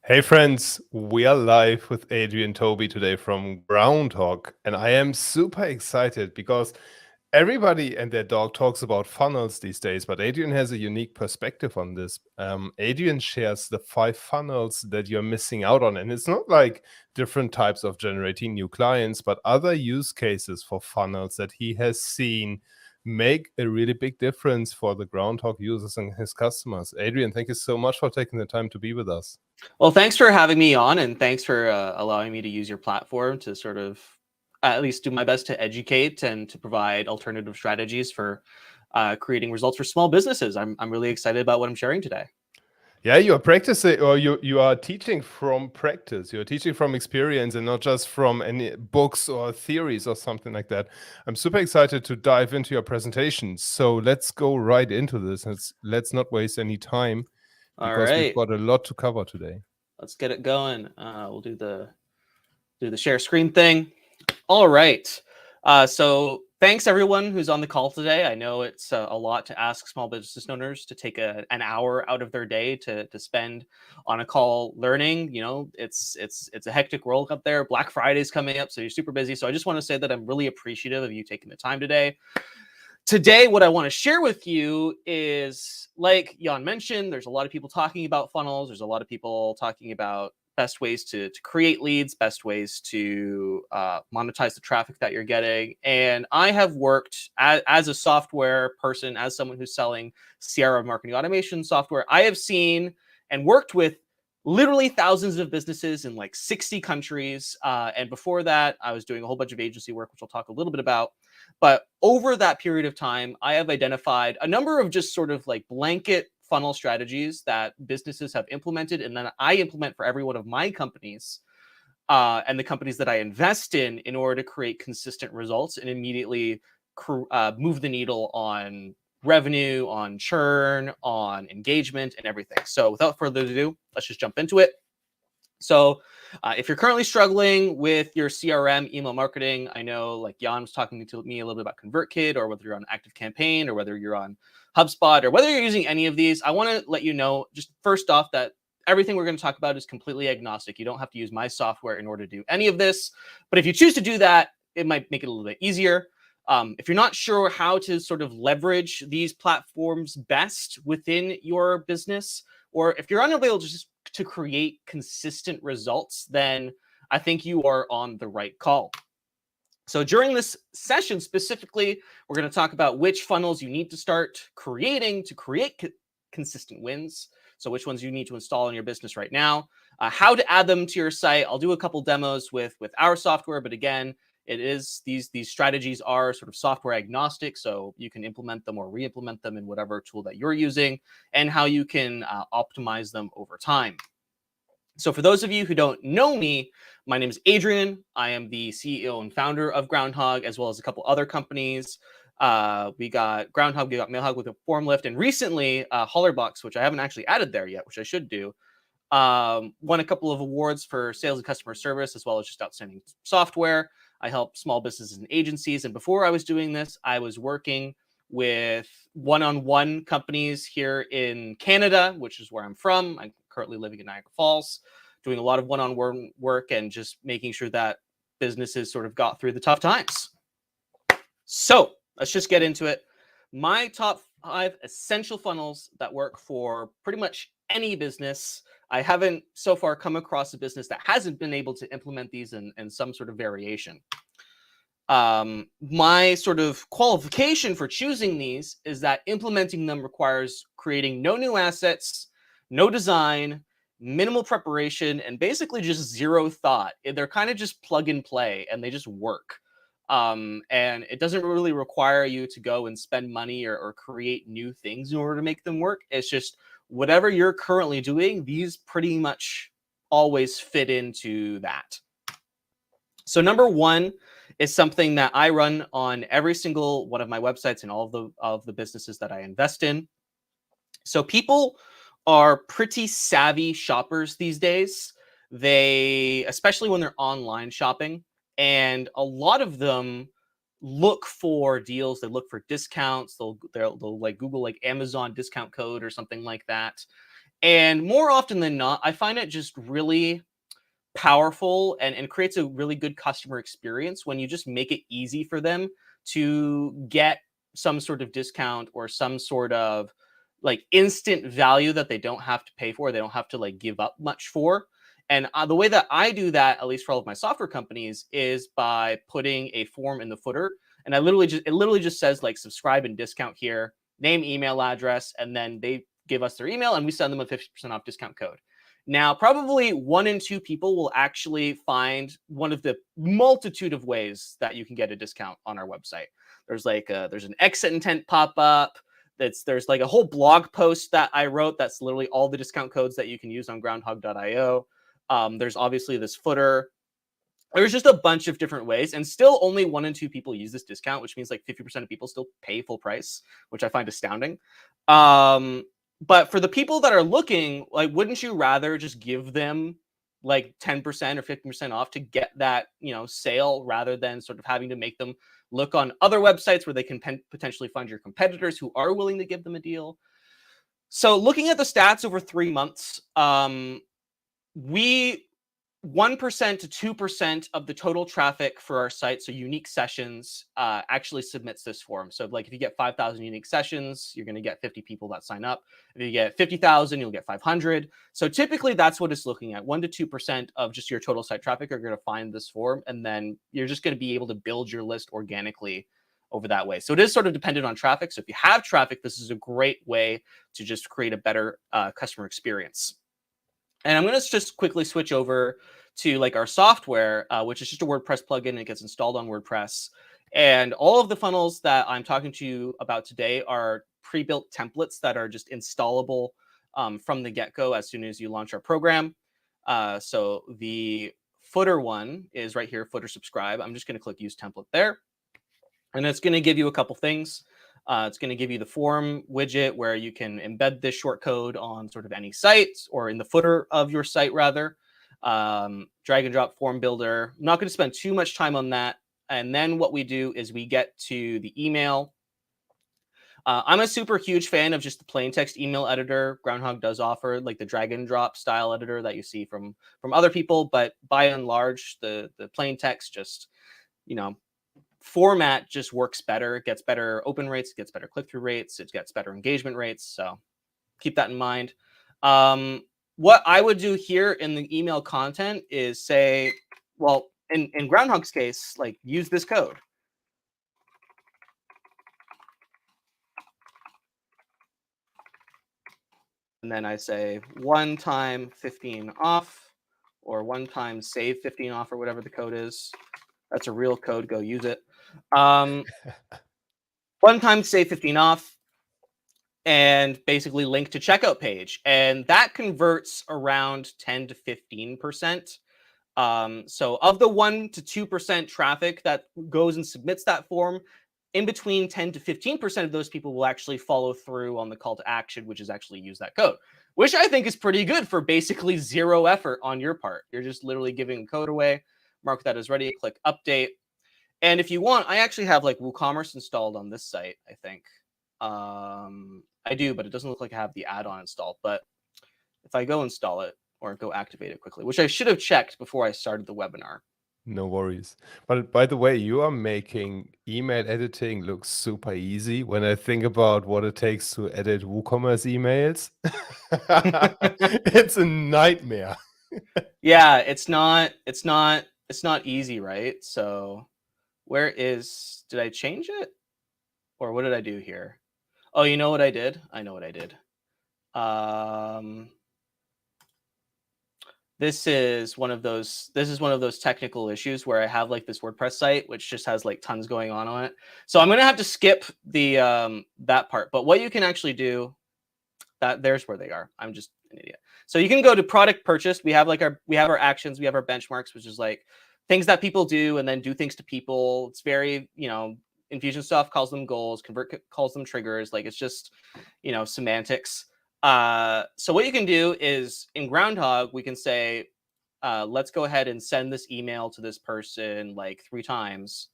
Hey friends, we are live with Adrian Toby today from Groundhogg, and I am super excited because everybody and their dog talks about funnels these days, but Adrian has a unique perspective on this. Adrian shares the 5 funnels that you're missing out on, and it's not like different types of generating new clients, but other use cases for funnels that he has seen make a really big difference for the Groundhogg users and his customers. Adrian, thank you so much for taking the time to be with us. Well, thanks for having me on, and thanks for allowing me to use your platform to sort of at least do my best to educate and to provide alternative strategies for creating results for small businesses. I'm really excited about what I'm sharing today. Yeah, you are practicing, or you are teaching from practice. You're teaching from experience and not just from any books or theories or something like that. I'm super excited to dive into your presentation. So let's go right into this. Let's not waste any time All because we've right, got a lot to cover today. let's get it going. We'll do the share screen thing. All right. So thanks everyone who's on the call today. I know it's a lot to ask small business owners to take an hour out of their day to spend on a call learning. You know, it's a hectic world up there. Black Friday's coming up, so you're super busy. So I just want to say that I'm really appreciative of you taking the time today. Today, what I want to share with you is, like Jan mentioned, there's a lot of people talking about funnels. There's a lot of people talking about best ways to create leads, best ways to monetize the traffic that you're getting. And I have worked as a software person, as someone who's selling CRM marketing automation software. I have seen and worked with literally thousands of businesses in like 60 countries. And before that, I was doing a whole bunch of agency work, which I'll talk a little bit about. But over that period of time, I have identified a number of just sort of like blanket funnel strategies that businesses have implemented, and then I implement for every one of my companies and the companies that I invest in order to create consistent results and immediately move the needle on revenue, on churn, on engagement, and everything. So without further ado, let's just jump into it. So if you're currently struggling with your CRM email marketing, I know like Jan was talking to me a little bit about ConvertKit, or whether you're on ActiveCampaign, or whether you're on HubSpot, or whether you're using any of these, I want to let you know just first off that everything we're going to talk about is completely agnostic. You don't have to use my software in order to do any of this. But if you choose to do that, it might make it a little bit easier. If you're not sure how to sort of leverage these platforms best within your business, or if you're unable to create consistent results, then I think you are on the right call. So during this session specifically, we're going to talk about which funnels you need to start creating to create consistent wins. So which ones you need to install in your business right now, how to add them to your site. I'll do a couple demos with our software, but again, it is these strategies are sort of software agnostic, so you can implement them or re-implement them in whatever tool that you're using, and how you can optimize them over time. So for those of you who don't know me, my name is Adrian. I am the CEO and founder of Groundhogg, as well as a couple other companies. We got Groundhogg, we got Mailhog with a Formlift, and recently Hollerbox, which I haven't actually added there yet, which I should do, won a couple of awards for sales and customer service, as well as just outstanding software. I help small businesses and agencies. And before I was doing this, I was working with one-on-one companies here in Canada, which is where I'm from. I'm currently living in Niagara Falls, doing a lot of one-on-one work and just making sure that businesses sort of got through the tough times. So let's just get into it. My top 5 essential funnels that work for pretty much any business. I haven't so far come across a business that hasn't been able to implement these in some sort of variation. My sort of qualification for choosing these is that implementing them requires creating no new assets, no design, minimal preparation, and basically just zero thought. They're kind of just plug and play, and they just work. And it doesn't really require you to go and spend money or create new things in order to make them work. It's just whatever you're currently doing, these pretty much always fit into that. So number one is something that I run on every single one of my websites and all of the businesses that I invest in. So people are pretty savvy shoppers these days. They, especially when they're online shopping, and a lot of them look for deals. They look for discounts. They'll like Google like Amazon discount code or something like that. And more often than not, I find it just really powerful and creates a really good customer experience when you just make it easy for them to get some sort of discount or some sort of like instant value that they don't have to pay for, they don't have to like give up much for. And the way that I do that, at least for all of my software companies, is by putting a form in the footer. And it literally just says like subscribe and discount here, name, email address, and then they give us their email and we send them a 50% off discount code. Now, probably 1 in 2 people will actually find one of the multitude of ways that you can get a discount on our website. There's like there's an exit intent pop up. There's like a whole blog post that I wrote that's literally all the discount codes that you can use on groundhogg.io. There's obviously this footer. There's just a bunch of different ways, and still only 1 in 2 people use this discount, which means like 50% of people still pay full price, which I find astounding. But for the people that are looking, like, wouldn't you rather just give them like 10% or 50% off to get that, sale, rather than sort of having to make them look on other websites where they can potentially find your competitors who are willing to give them a deal? So looking at the stats over 3 months, we 1% to 2% of the total traffic for our site, so unique sessions, actually submits this form. So like if you get 5,000 unique sessions, you're going to get 50 people that sign up. If you get 50,000, you'll get 500. So typically that's what it's looking at. 1 to 2% of just your total site traffic are going to find this form, and then you're just going to be able to build your list organically over that way. So it is sort of dependent on traffic. So if you have traffic, this is a great way to just create a better customer experience. And I'm going to just quickly switch over to like our software, which is just a WordPress plugin, and it gets installed on WordPress. And all of the funnels that I'm talking to you about today are pre-built templates that are just installable from the get-go as soon as you launch our program. So the footer one is right here, footer subscribe. I'm just going to click use template there. And it's going to give you a couple things. It's going to give you the form widget where you can embed this short code on sort of any site, or in the footer of your site, rather. Drag and drop form builder. I'm not going to spend too much time on that. And then what we do is we get to the email. I'm a super huge fan of just the plain text email editor. Groundhogg does offer like the drag and drop style editor that you see from other people, but by and large, the plain text just, format just works better. It gets better open rates, it gets better click-through rates, it gets better engagement rates. So keep that in mind. What I would do here in the email content is say, well, in Groundhogg's case, like, use this code. And then I say 1 time 15 off, or 1 time save 15 off, or whatever the code is. That's a real code. Go use it. 1 time save 15 off, and basically link to checkout page. And that converts around 10 to 15%. So of the 1 to 2% traffic that goes and submits that form, in between 10 to 15% of those people will actually follow through on the call to action, which is actually use that code, which I think is pretty good for basically zero effort on your part. You're just literally giving code away. Mark that as ready, click update. And if you want, I actually have like WooCommerce installed on this site, I think. I do, but it doesn't look like I have the add-on installed. But if I go install it or go activate it quickly, which I should have checked before I started the webinar. No worries. But by the way, you are making email editing look super easy. When I think about what it takes to edit WooCommerce emails, it's a nightmare. Yeah, it's not easy, right? So did I change it? Or what did I do here? Oh, you know what I did? I know what I did. This is one of those technical issues where I have like this WordPress site which just has like tons going on it. So I'm gonna have to skip the that part. But what you can actually do, there's where they are. I'm just an idiot. So you can go to product purchase. We have our actions, we have our benchmarks, which is like things that people do and then do things to people. It's very, Infusionsoft calls them goals, Convert calls them triggers. Like, it's just, semantics. So what you can do is in Groundhogg, we can say, let's go ahead and send this email to this person like 3 times,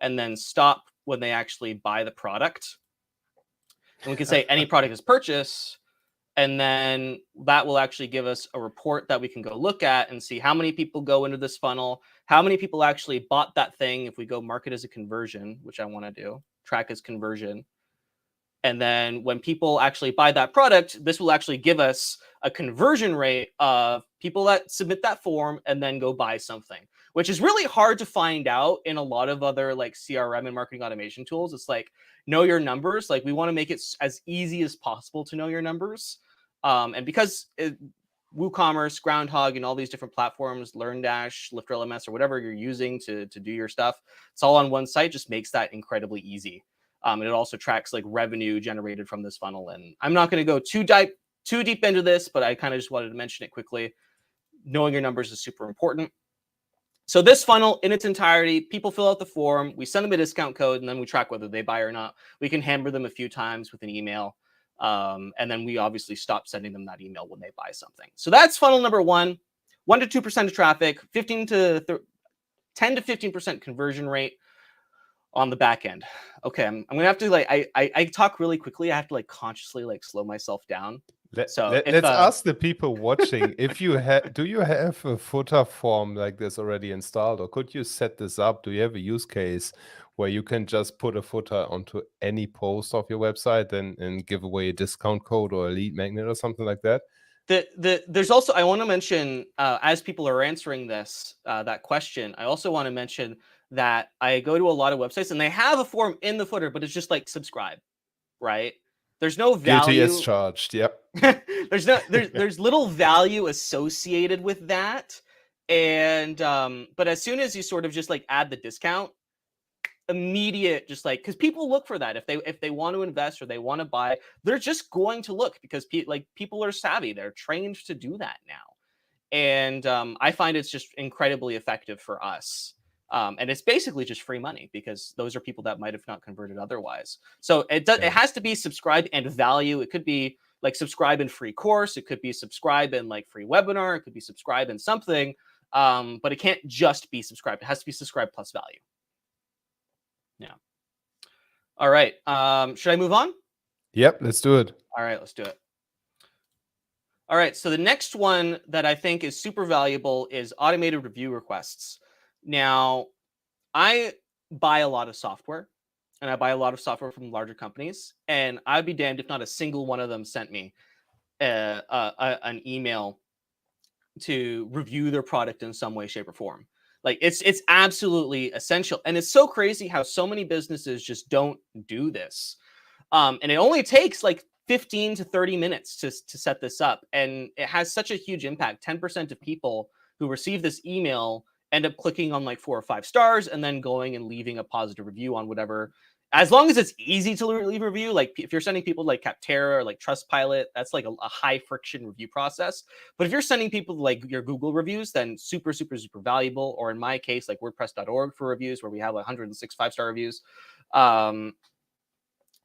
and then stop when they actually buy the product. And we can say any product is purchased, And then that will actually give us a report that we can go look at and see how many people go into this funnel, how many people actually bought that thing. If we go mark it as a conversion, which I want to do, track as conversion. And then when people actually buy that product, this will actually give us a conversion rate of people that submit that form and then go buy something, which is really hard to find out in a lot of other like CRM and marketing automation tools. It's like, know your numbers. Like we want to make it as easy as possible to know your numbers. And because WooCommerce, Groundhogg, and all these different platforms, LearnDash, Lifter LMS, or whatever you're using to do your stuff, it's all on one site, just makes that incredibly easy. And it also tracks like revenue generated from this funnel. And I'm not going to go too deep into this, but I kind of just wanted to mention it quickly. Knowing your numbers is super important. So this funnel in its entirety, people fill out the form, we send them a discount code, and then we track whether they buy or not. We can hammer them a few times with an email. And then we obviously stop sending them that email when they buy something. So that's funnel number 1, 1 to 2% of traffic, 10 to 15% conversion rate on the back end. Okay, I'm gonna have to like I talk really quickly. I have to like consciously like slow myself down. Let's ask the people watching if you do you have a footer form like this already installed, or could you set this up? Do you have a use case where you can just put a footer onto any post of your website and give away a discount code or a lead magnet or something like that? There's also, I want to mention, as people are answering this that question, I also want to mention that I go to a lot of websites and they have a form in the footer, but it's just like subscribe, right? There's no value. Guilty as charged. Yep. there's little value associated with that, and but as soon as you sort of just like add the discount, immediate, just like, because people look for that if they want to invest or they want to buy, they're just going to look because people are savvy, they're trained to do that now, and I find it's just incredibly effective for us. And it's basically just free money because those are people that might have not converted otherwise. So it has to be subscribe and value. It could be like subscribe in free course. It could be subscribe in like free webinar. It could be subscribe in something. But it can't just be subscribed. It has to be subscribe plus value. Yeah. All right. Should I move on? Yep, let's do it. All right, let's do it. All right. So the next one that I think is super valuable is automated review requests. Now, I buy a lot of software, and I buy a lot of software from larger companies, and I'd be damned if not a single one of them sent me an email to review their product in some way, shape, or form. Like it's absolutely essential, and it's so crazy how so many businesses just don't do this. And it only takes like 15 to 30 minutes to set this up, and it has such a huge impact. 10% of people who receive this email end up clicking on like 4 or 5 stars and then going and leaving a positive review on whatever. As long as it's easy to leave a review, like if you're sending people like Capterra or like Trustpilot, that's like a high friction review process. But if you're sending people like your Google reviews, then super, super, super valuable. Or in my case, like WordPress.org for reviews, where we have 106 5-star reviews.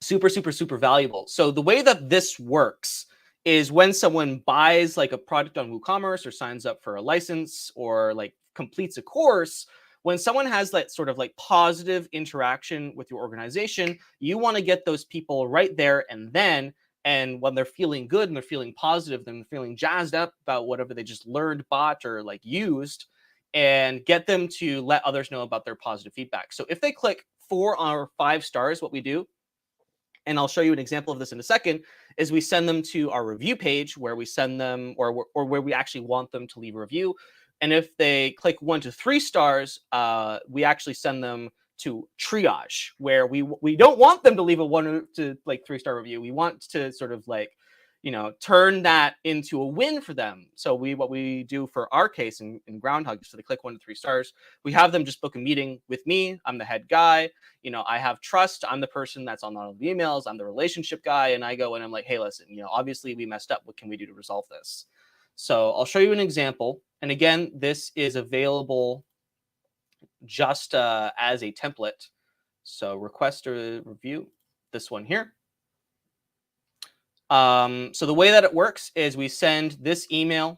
Super, super, super valuable. So the way that this works is when someone buys like a product on WooCommerce or signs up for a license or like completes a course, when someone has that sort of like positive interaction with your organization, you want to get those people right there and then. And when they're feeling good and they're feeling positive, then they're feeling jazzed up about whatever they just learned, bought, or like used, and get them to let others know about their positive feedback. So if they click 4 or 5 stars, what we do, and I'll show you an example of this in a second, is we send them to our review page where we send them, or where we actually want them to leave a review. And if they click 1 to 3 stars, we actually send them to triage, where we don't want them to leave a 1 to like 3-star review. We want to sort of like, turn that into a win for them. So what we do for our case in Groundhogg, so they click 1 to 3 stars, we have them just book a meeting with me. I'm the head guy. I have trust. I'm the person that's on all the emails. I'm the relationship guy. And I go and I'm like, hey, listen, obviously we messed up. What can we do to resolve this? So I'll show you an example. And again, this is available just as a template. So request a review, this one here. So the way that it works is we send this email.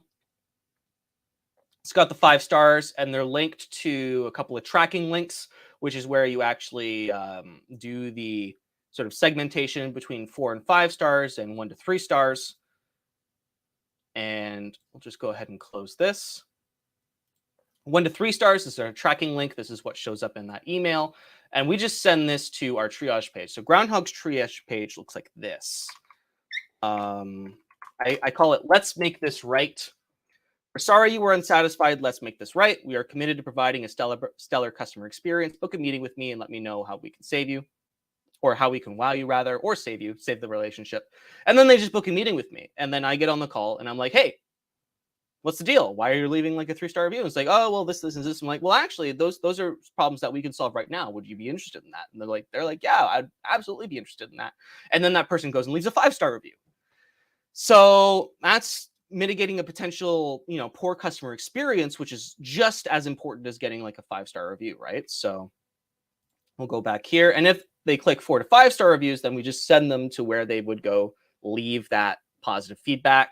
It's got the 5 stars, and they're linked to a couple of tracking links, which is where you actually do the sort of segmentation between 4 and 5 stars and 1 to 3 stars. And we'll just go ahead and close this. 1 to 3 stars is our tracking link. This is what shows up in that email. And we just send this to our triage page. So Groundhogg's triage page looks like this. I call it, let's make this right. We're sorry you were unsatisfied. Let's make this right. We are committed to providing a stellar customer experience. Book a meeting with me and let me know how we can save you, or how we can wow you rather, or save the relationship. And then they just book a meeting with me. And then I get on the call and I'm like, hey, what's the deal? Why are you leaving like a 3-star review? And it's like, oh, well, this, and this. I'm like, well, actually, those are problems that we can solve right now. Would you be interested in that? And they're like, yeah, I'd absolutely be interested in that. And then that person goes and leaves a 5-star review. So that's mitigating a potential, poor customer experience, which is just as important as getting like a 5-star review, right? So we'll go back here. And if they click 4 to 5-star reviews, then we just send them to where they would go leave that positive feedback.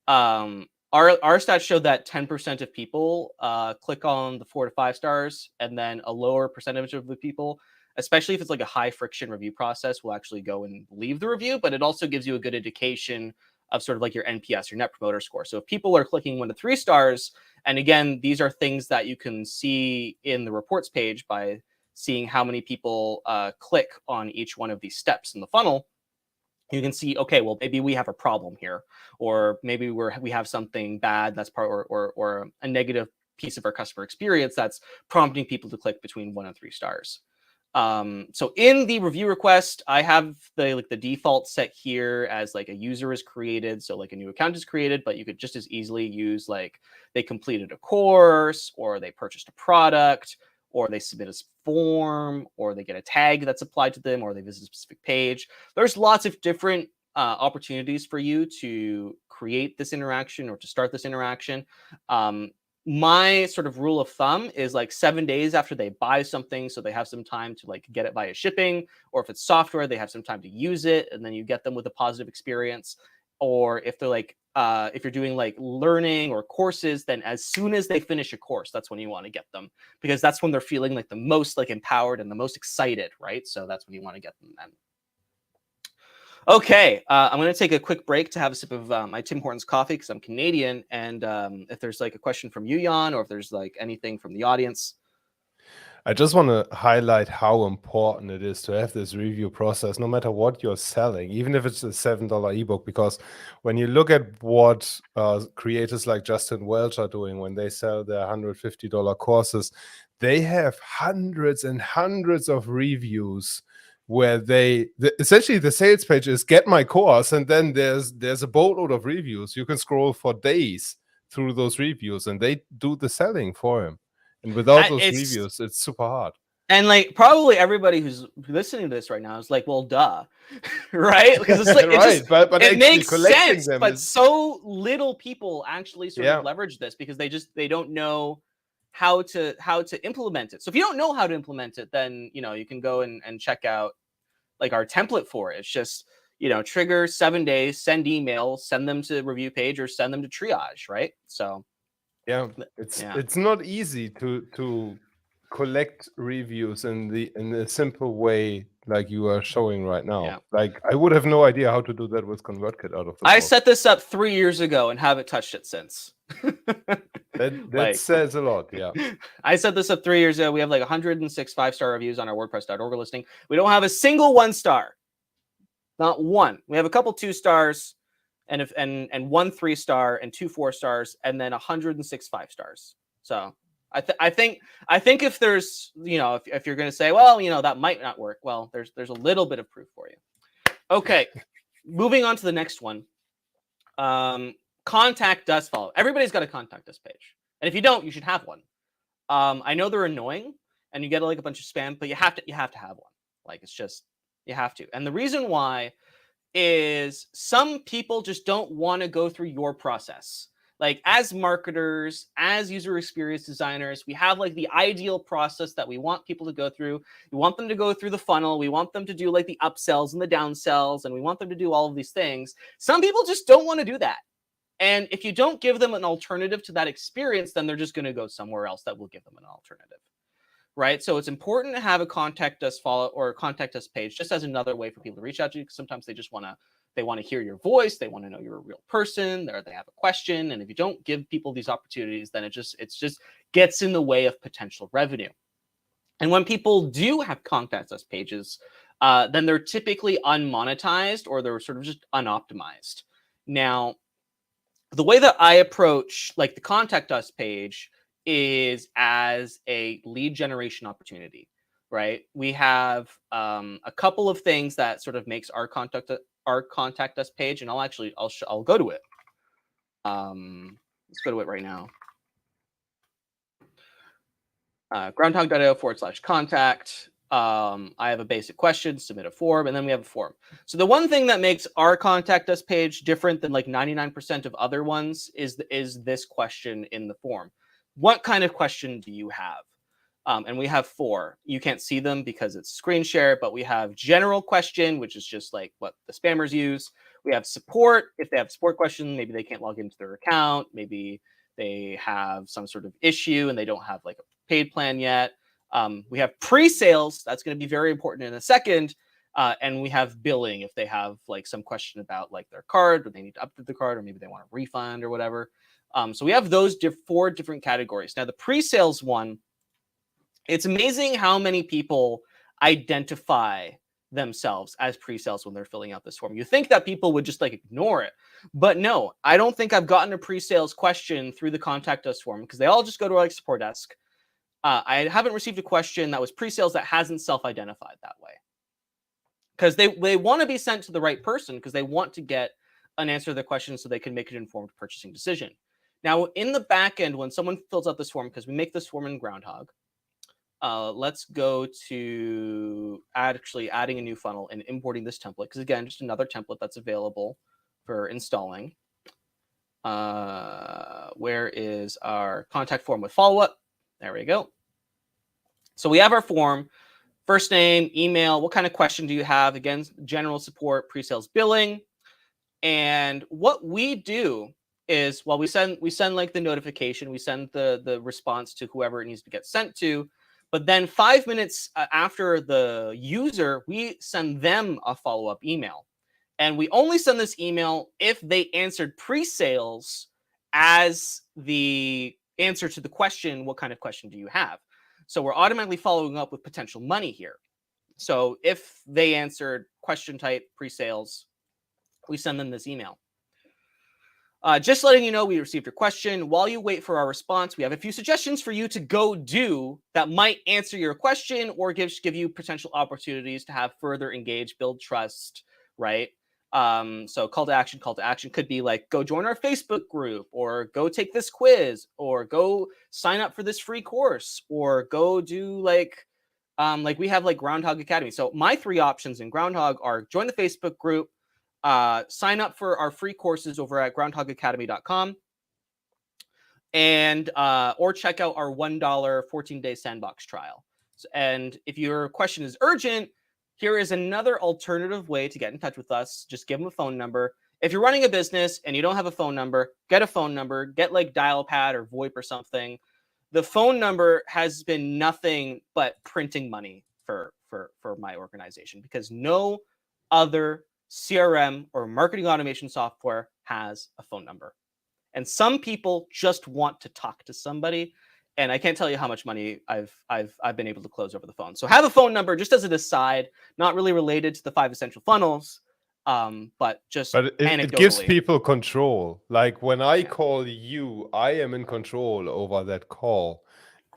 Our stats show that 10% of people click on the 4 to 5 stars, and then a lower percentage of the people, especially if it's like a high friction review process, will actually go and leave the review. But it also gives you a good indication of sort of like your NPS, your Net Promoter Score. So if people are clicking 1 to 3 stars, and again, these are things that you can see in the reports page by seeing how many people click on each one of these steps in the funnel, you can see, okay, well, maybe we have a problem here, or maybe we have something bad that's part, or a negative piece of our customer experience that's prompting people to click between 1 and 3 stars. So in the review request, I have the default set here as like a user is created. So like a new account is created, but you could just as easily use like they completed a course, or they purchased a product, or they submit a form, or they get a tag that's applied to them, or they visit a specific page. There's lots of different opportunities for you to create this interaction or to start this interaction. My sort of rule of thumb is like 7 days after they buy something, so they have some time to like get it via shipping, or if it's software, they have some time to use it, and then you get them with a positive experience. Or if they're like, if you're doing like learning or courses, then as soon as they finish a course, that's when you want to get them, because that's when they're feeling like the most like empowered and the most excited, right? So that's when you want to get them then. Okay, I'm going to take a quick break to have a sip of my Tim Hortons coffee because I'm Canadian. And if there's like a question from you, Jan, or if there's like anything from the audience. I just want to highlight how important it is to have this review process, no matter what you're selling, even if it's a $7 ebook, because when you look at what creators like Justin Welch are doing when they sell their $150 courses, they have hundreds and hundreds of reviews where essentially the sales page is get my course, and then there's a boatload of reviews. You can scroll for days through those reviews, and they do the selling for him. And without those reviews, it's super hard. And like probably everybody who's listening to this right now is like, well, duh, right? Because it's like, right, but it makes sense, them but so little people actually sort of leverage this because they don't know how to implement it. So if you don't know how to implement it, then you can go and check out like our template for it. It's just trigger 7 days, send emails, send them to review page, or send them to triage, right? So yeah, it's not easy to collect reviews in a simple way like you are showing right now. Yeah. Like I would have no idea how to do that with ConvertKit out of the I box. set this up 3 years ago and haven't touched it since. That says a lot. Yeah. I set this up 3 years ago. We have like 106 5-star reviews on our WordPress.org listing. We don't have a single 1-star. Not one. We have a couple 2 stars and 1 3-star and 2 4 stars, and then 106 5 stars. So I think if there's if you're going to say, well, that might not work, well, there's a little bit of proof for you. Okay, moving on to the next one. Contact us follow. Everybody's got a contact us page, and if you don't, you should have one. I know they're annoying, and you get like a bunch of spam, but you have to have one. Like it's just you have to. And the reason why is some people just don't want to go through your process. Like as marketers, as user experience designers, we have like the ideal process that we want people to go through. We want them to go through the funnel. We want them to do like the upsells and the downsells, and we want them to do all of these things. Some people just don't want to do that. And if you don't give them an alternative to that experience, then they're just going to go somewhere else that will give them an alternative. Right. So it's important to have a contact us follow or contact us page just as another way for people to reach out to you, because sometimes they just want to They want to hear your voice. They want to know you're a real person, or they have a question. And if you don't give people these opportunities, then it just gets in the way of potential revenue. And when people do have contact us pages, then they're typically unmonetized, or they're sort of just unoptimized. Now, the way that I approach like the contact us page is as a lead generation opportunity, right? We have a couple of things that sort of makes our contact us page, and I'll go to it. Let's go to it right now. Groundhogg.io/contact. I have a basic question, submit a form, and then we have a form. So the one thing that makes our contact us page different than like 99% of other ones is this question in the form. What kind of question do you have? And we have 4. You can't see them because it's screen share, but we have general question, which is just like what the spammers use. We have support. If they have a support question, maybe they can't log into their account. Maybe they have some sort of issue and they don't have like a paid plan yet. We have pre-sales. That's going to be very important in a second. And we have billing if they have like some question about like their card, or they need to update the card, or maybe they want a refund or whatever. So we have those 4 different categories. Now the pre-sales one, it's amazing how many people identify themselves as pre-sales when they're filling out this form. You think that people would just like ignore it, but no, I don't think I've gotten a pre-sales question through the contact us form, because they all just go to our support desk. I haven't received a question that was pre-sales that hasn't self-identified that way, because they want to be sent to the right person, because they want to get an answer to the question so they can make an informed purchasing decision. Now, in the back end, when someone fills out this form, because we make this form in Groundhogg, let's go to adding a new funnel and importing this template, because again, just another template that's available for installing. Where is our contact form with follow-up? There we go. So we have our form, first name, email, what kind of question do you have? Again, general support, pre-sales, billing. And what we do is, well, we send like the notification, we send the response to whoever it needs to get sent to. But then 5 minutes after the user, we send them a follow-up email. And we only send this email if they answered pre-sales as the answer to the question, what kind of question do you have? So we're automatically following up with potential money here. So if they answered question type pre-sales, we send them this email. Just letting you know we received your question. While you wait for our response, we have a few suggestions for you to go do that might answer your question, or give you potential opportunities to have further engage, build trust, right? So call to action could be like, go join our Facebook group, or go take this quiz, or go sign up for this free course, or go do like we have like Groundhogg Academy. So my 3 options in Groundhogg are join the Facebook group, sign up for our free courses over at groundhoggacademy.com, and or check out our $1 14-day sandbox trial. And if your question is urgent, here is another alternative way to get in touch with us. Just give them a phone number. If you're running a business and you don't have a phone number, get a phone number. Get like Dialpad or VoIP or something. The phone number has been nothing but printing money for my organization, because no other CRM or marketing automation software has a phone number. And some people just want to talk to somebody. And I can't tell you how much money I've been able to close over the phone. So have a phone number, just as an aside, not really related to the 5 essential funnels, but it gives people control. Like when I call you, I am in control over that call,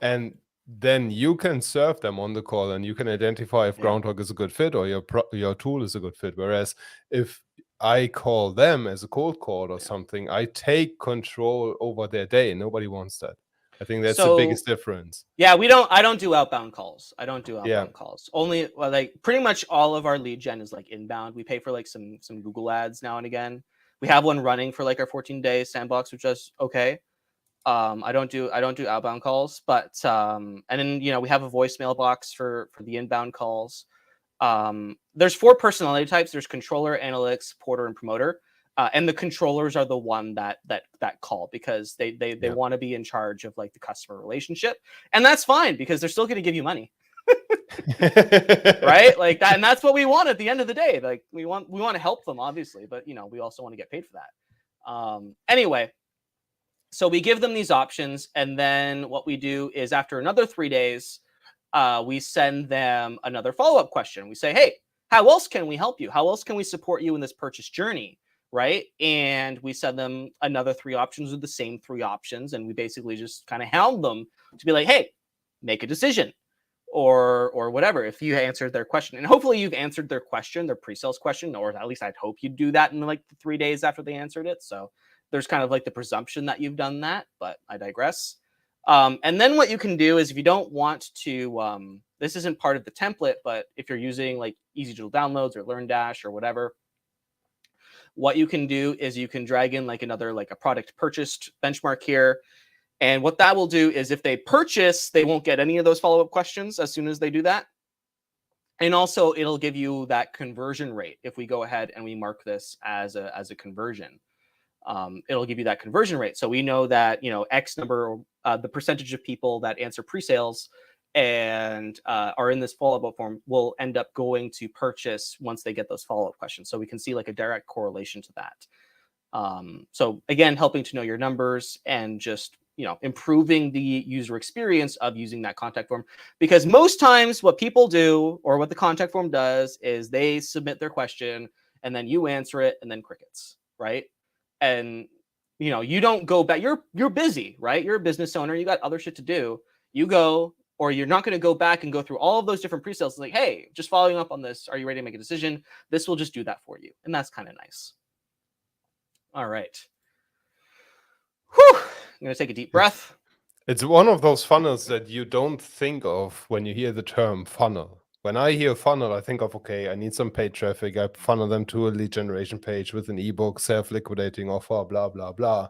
and then you can serve them on the call, and you can identify if Groundhogg is a good fit, or your tool is a good fit. Whereas if I call them as a cold call or something, I take control over their day. Nobody wants that. I think that's the biggest difference. Yeah, I don't do outbound calls. I don't do outbound calls. Only, well, like pretty much all of our lead gen is like inbound. We pay for like some Google ads now and again. We have one running for like our 14-day sandbox, which is okay. I don't do outbound calls, but and then we have a voicemail box for the inbound calls. There's 4 personality types. There's controller, analytics, supporter, and promoter. And the controllers are the one that call, because they want to be in charge of like the customer relationship, and that's fine, because they're still going to give you money. Right? Like that, and that's what we want at the end of the day. Like we want to help them, obviously, but we also want to get paid for that. Anyway, so we give them these options, and then what we do is after another 3 days, we send them another follow-up question. We say, hey, how else can we help you? How else can we support you in this purchase journey? Right? And we send them another 3 options with the same 3 options, and we basically just kind of hound them to be like, hey, make a decision, or whatever, if you answered their question. And hopefully you've answered their question, their pre-sales question, or at least I'd hope you'd do that in like the 3 days after they answered it. So there's kind of like the presumption that you've done that, but I digress. And then what you can do is, if you don't want to, this isn't part of the template, but if you're using like Easy Digital Downloads or LearnDash or whatever, what you can do is you can drag in like another, like a product purchased benchmark here. And what that will do is, if they purchase, they won't get any of those follow-up questions as soon as they do that. And also it'll give you that conversion rate. If we go ahead and we mark this as a conversion, it'll give you that conversion rate. So we know that, X number, the percentage of people that answer pre-sales and are in this follow-up form will end up going to purchase once they get those follow-up questions. So we can see like a direct correlation to that. So again, helping to know your numbers and just, improving the user experience of using that contact form. Because most times what people do, or what the contact form does, is they submit their question and then you answer it and then crickets, right? And you don't go back. You're busy, right? You're a business owner. You got other shit to do. You go, or you're not going to go back and go through all of those different pre-sales. Like, hey, just following up on this. Are you ready to make a decision? This will just do that for you. And that's kind of nice. All right. Whew. I'm going to take a deep breath. It's one of those funnels that you don't think of when you hear the term funnel. When I hear funnel, I think of, okay, I need some paid traffic. I funnel them to a lead generation page with an ebook, self-liquidating offer, blah, blah, blah.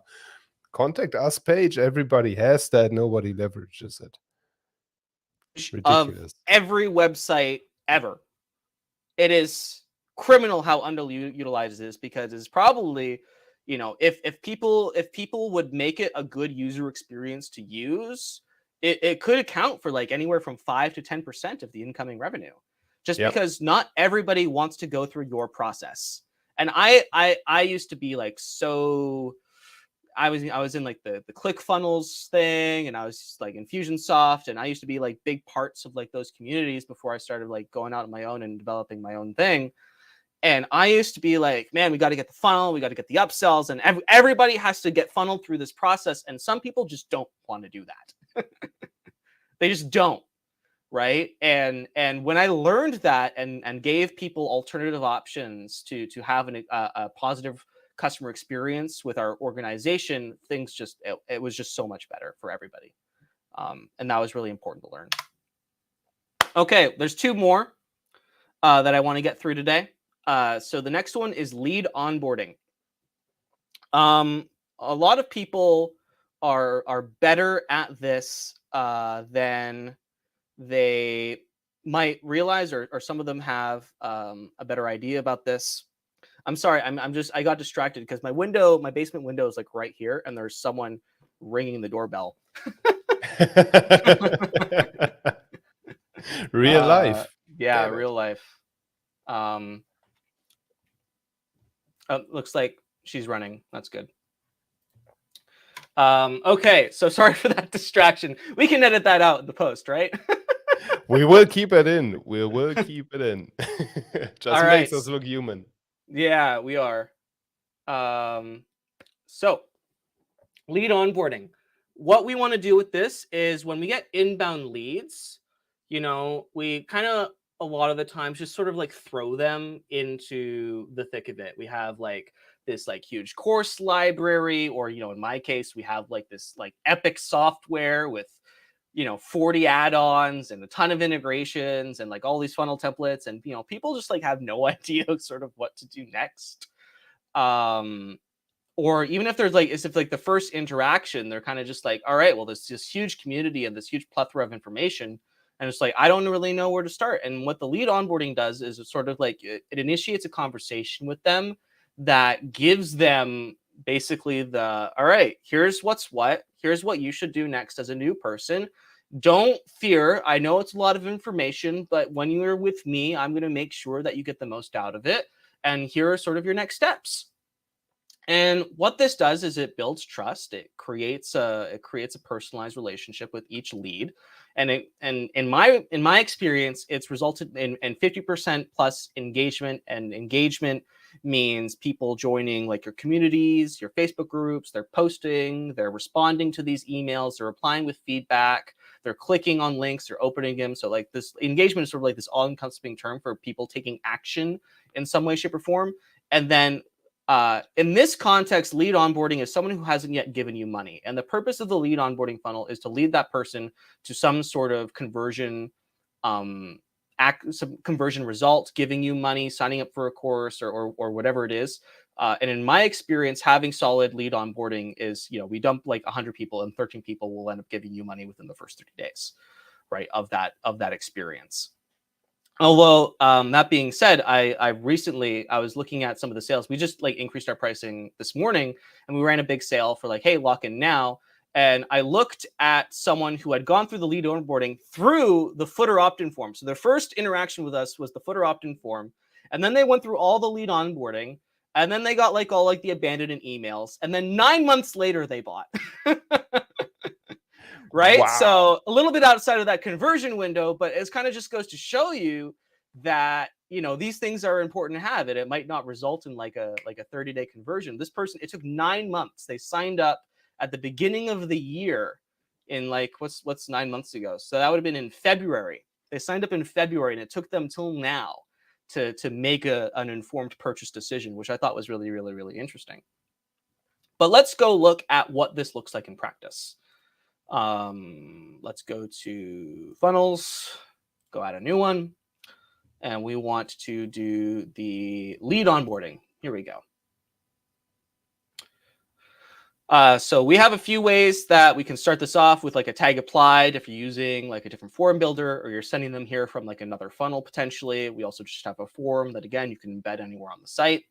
Contact us page, everybody has that. Nobody leverages it. Ridiculous. Of every website ever. It is criminal how underutilized it is, because it's probably, if people would make it a good user experience to use, it could account for like anywhere from 5 to 10% of the incoming revenue, just because not everybody wants to go through your process. And I used to be like, so I was in like the ClickFunnels thing, and I was just like Infusionsoft, and I used to be like big parts of like those communities before I started like going out on my own and developing my own thing. And I used to be like, man, we got to get the funnel, we got to get the upsells, and everybody has to get funneled through this process. And some people just don't want to do that. They just don't, right? And when I learned that and gave people alternative options to have a positive customer experience with our organization, things just it was just so much better for everybody. And that was really important to learn. Okay, there's 2 more that I want to get through today. So the next one is lead onboarding. A lot of people are better at this than they might realize, or some of them have a better idea about this. I'm sorry, I got distracted because my basement window is like right here, and there's someone ringing the doorbell. Real life. Yeah, real life. Looks like she's running. That's good. Okay, so sorry for that distraction. We can edit that out in the post, right? We will keep it in. We will keep it in. Just makes us look human. Yeah, we are. So lead onboarding. What we want to do with this is, when we get inbound leads, we kind of a lot of the times just sort of like throw them into the thick of it. We have like this like huge course library, or in my case, we have like this like epic software with 40 add-ons and a ton of integrations and like all these funnel templates, and people just like have no idea sort of what to do next. Or even if there's like, if like the first interaction, they're kind of just like, all right, well, there's this huge community and this huge plethora of information, and it's like, I don't really know where to start. And what the lead onboarding does is it sort of like it initiates a conversation with them that gives them basically all right, here's what's what, here's what you should do next as a new person. Don't fear. I know it's a lot of information, but when you're with me, I'm going to make sure that you get the most out of it. And here are sort of your next steps. And what this does is it builds trust. It creates a personalized relationship with each lead, and in my experience, it's resulted in 50% plus engagement. And engagement means people joining like your communities, your Facebook groups. They're posting, they're responding to these emails, they're replying with feedback, they're clicking on links, they're opening them. So like this engagement is sort of like this all-encompassing term for people taking action in some way, shape, or form. And then in this context, lead onboarding is someone who hasn't yet given you money. And the purpose of the lead onboarding funnel is to lead that person to some sort of conversion, some conversion result, giving you money, signing up for a course, or whatever it is. And in my experience, having solid lead onboarding is, we dump like 100 people and 13 people will end up giving you money within the first 30 days, right, of that experience. Although that being said, I recently I was looking at some of the sales. We just like increased our pricing this morning, and we ran a big sale for like, hey, lock in now. And I looked at someone who had gone through the lead onboarding through the footer opt-in form. So their first interaction with us was the footer opt-in form, and then they went through all the lead onboarding, and then they got like all like the abandoned emails, and then 9 months later they bought. Right? Wow. So a little bit outside of that conversion window, but it kind of just goes to show you that, these things are important to have. It might not result in like a 30-day conversion. This person, it took 9 months. They signed up at the beginning of the year in like, what's 9 months ago? So that would have been in February. They signed up in February, and it took them till now to make an informed purchase decision, which I thought was really, really, really interesting. But let's go look at what this looks like in practice. Let's go to funnels, go add a new one, and we want to do the lead onboarding. Here we go. So we have a few ways that we can start this off with like a tag applied if you're using like a different form builder, or you're sending them here from like another funnel potentially. We also just have a form that, again, you can embed anywhere on the site.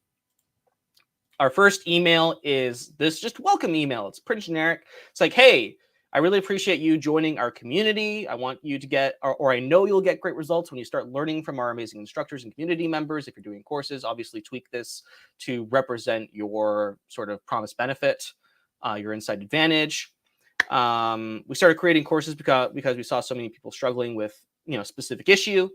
Our first email is this just welcome email. It's pretty generic. It's like, hey, I really appreciate you joining our community. I want you to get, or I know you'll get great results when you start learning from our amazing instructors and community members. If you're doing courses, obviously tweak this to represent your sort of promised benefit, your inside advantage. We started creating courses because we saw so many people struggling with, specific issue.